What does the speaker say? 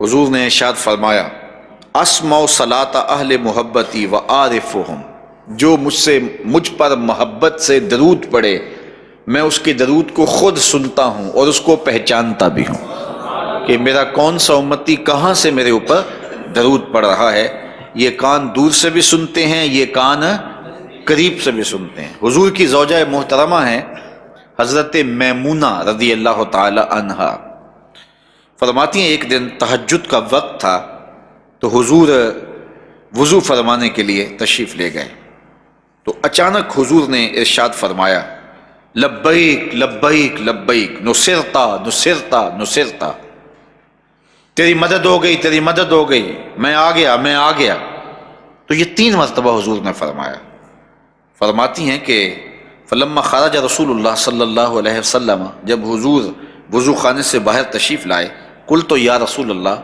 حضور نے ارشاد فرمایا اسمع صلاۃ اہل محبتی و عارفہم، جو مجھ پر محبت سے درود پڑھے میں اس کے درود کو خود سنتا ہوں اور اس کو پہچانتا بھی ہوں کہ میرا کون سا امتی کہاں سے میرے اوپر درود پڑھ رہا ہے۔ یہ کان دور سے بھی سنتے ہیں، یہ کان قریب سے بھی سنتے ہیں۔ حضور کی زوجہ محترمہ ہیں حضرت میمونہ رضی اللہ تعالی عنہا، فرماتی ہیں ایک دن تہجد کا وقت تھا تو حضور وضو فرمانے کے لیے تشریف لے گئے، تو اچانک حضور نے ارشاد فرمایا لبیک لبیک لبیک نصرتا نصرتا نصرتا، تیری مدد ہو گئی تیری مدد ہو گئی، میں آ گیا میں آ گیا۔ تو یہ 3 مرتبہ حضور نے فرمایا۔ فرماتی ہیں کہ فلما خرج رسول اللہ صلی اللہ علیہ وسلم، جب حضور وضو خانے سے باہر تشریف لائے، قلت یا رسول اللہ،